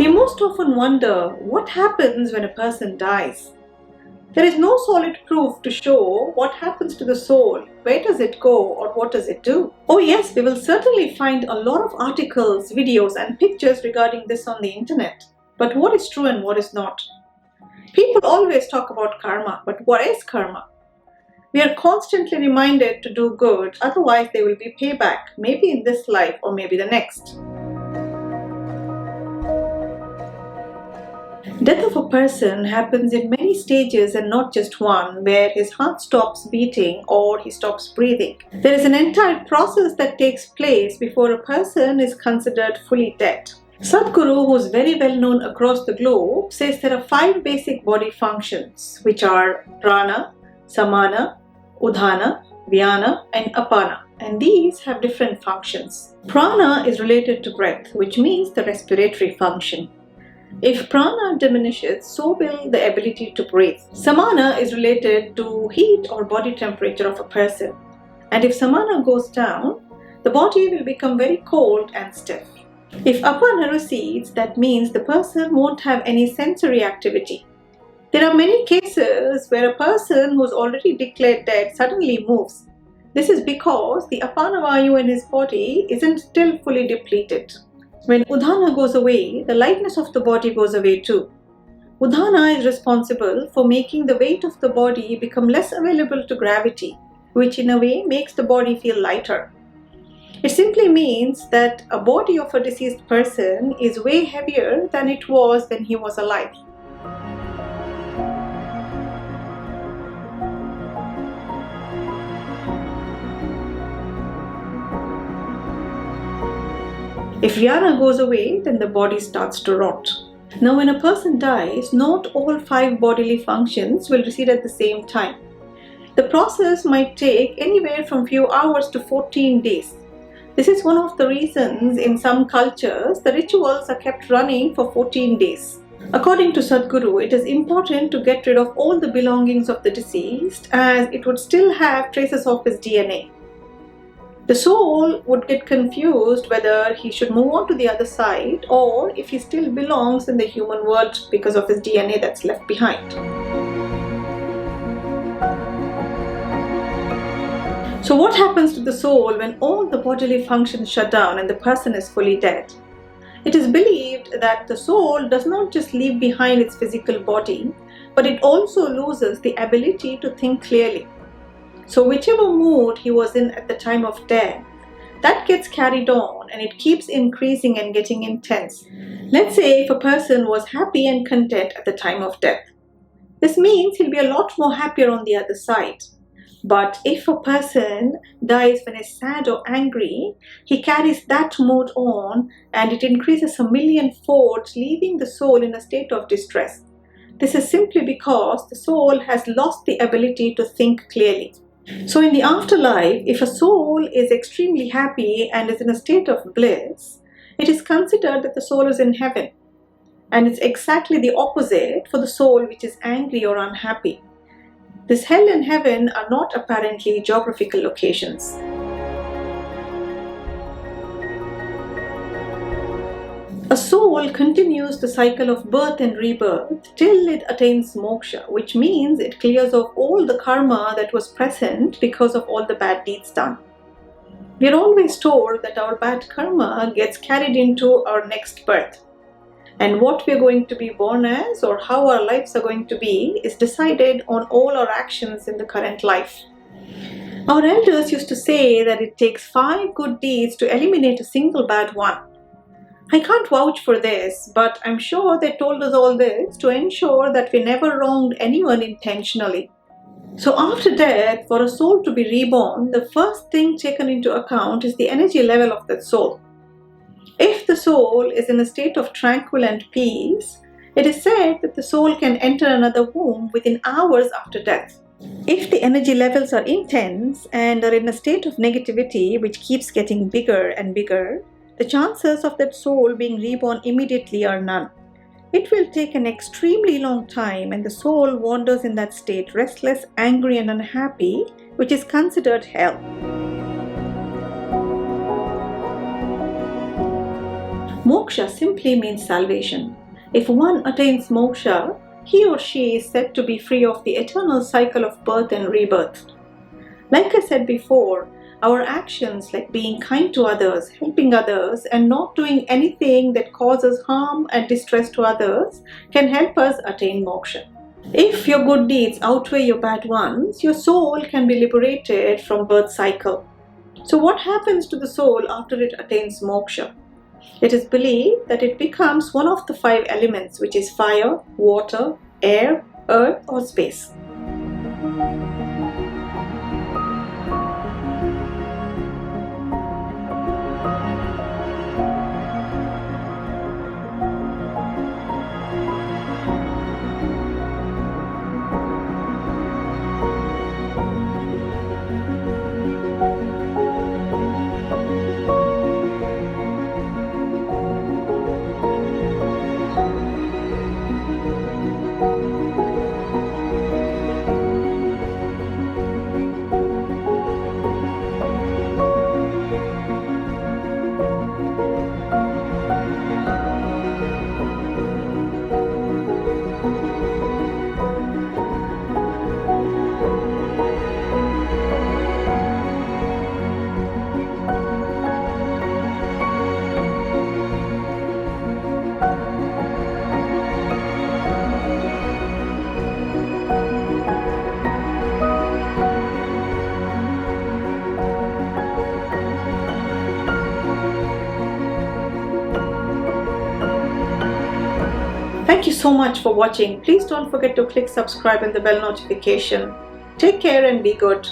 We most often wonder what happens when a person dies. There is no solid proof to show what happens to the soul, where does it go, or what does it do. Oh yes, we will certainly find a lot of articles, videos and pictures regarding this on the internet. But what is true and what is not? People always talk about karma, but what is karma? We are constantly reminded to do good, otherwise there will be payback, maybe in this life or maybe the next. Death of a person happens in many stages and not just one, where his heart stops beating or he stops breathing. There is an entire process that takes place before a person is considered fully dead. Sadhguru, who is very well known across the globe, says there are 5 basic body functions, which are prana, samana, udhana, vyana and apana, and these have different functions. Prana is related to breath, which means the respiratory function. If prana diminishes, so will the ability to breathe. Samana is related to heat or body temperature of a person. And if samana goes down, the body will become very cold and stiff. If apana recedes, that means the person won't have any sensory activity. There are many cases where a person who's already declared dead suddenly moves. This is because the apana vayu in his body isn't still fully depleted. When udhana goes away, the lightness of the body goes away too. Udhana is responsible for making the weight of the body become less available to gravity, which in a way makes the body feel lighter. It simply means that a body of a deceased person is way heavier than it was when he was alive. If vyana goes away, then the body starts to rot. Now when a person dies, not all 5 bodily functions will recede at the same time. The process might take anywhere from few hours to 14 days. This is one of the reasons in some cultures the rituals are kept running for 14 days. According to Sadhguru, it is important to get rid of all the belongings of the deceased, as it would still have traces of his DNA. The soul would get confused whether he should move on to the other side or if he still belongs in the human world because of his DNA that's left behind. So what happens to the soul when all the bodily functions shut down and the person is fully dead? It is believed that the soul does not just leave behind its physical body, but it also loses the ability to think clearly. So whichever mood he was in at the time of death, that gets carried on and it keeps increasing and getting intense. Let's say if a person was happy and content at the time of death. This means he'll be a lot more happier on the other side. But if a person dies when he's sad or angry, he carries that mood on and it increases 1,000,000-fold, leaving the soul in a state of distress. This is simply because the soul has lost the ability to think clearly. So in the afterlife, if a soul is extremely happy and is in a state of bliss, it is considered that the soul is in heaven. And it's exactly the opposite for the soul which is angry or unhappy. This hell and heaven are not apparently geographical locations. A soul continues the cycle of birth and rebirth till it attains moksha, which means it clears off all the karma that was present because of all the bad deeds done. We are always told that our bad karma gets carried into our next birth. And what we are going to be born as or how our lives are going to be is decided on all our actions in the current life. Our elders used to say that it takes 5 good deeds to eliminate a single bad one. I can't vouch for this, but I'm sure they told us all this to ensure that we never wronged anyone intentionally. So after death, for a soul to be reborn, the first thing taken into account is the energy level of that soul. If the soul is in a state of tranquil and peace, it is said that the soul can enter another womb within hours after death. If the energy levels are intense and are in a state of negativity which keeps getting bigger and bigger, the chances of that soul being reborn immediately are none. It will take an extremely long time and the soul wanders in that state, restless, angry and unhappy, which is considered hell. Moksha simply means salvation. If one attains moksha, he or she is said to be free of the eternal cycle of birth and rebirth. Like I said before, our actions like being kind to others, helping others, and not doing anything that causes harm and distress to others can help us attain moksha. If your good deeds outweigh your bad ones, your soul can be liberated from birth cycle. So what happens to the soul after it attains moksha? It is believed that it becomes one of the 5 elements, which is fire, water, air, earth, or space. Thank you so much for watching. Please don't forget to click subscribe and the bell notification. Take care and be good.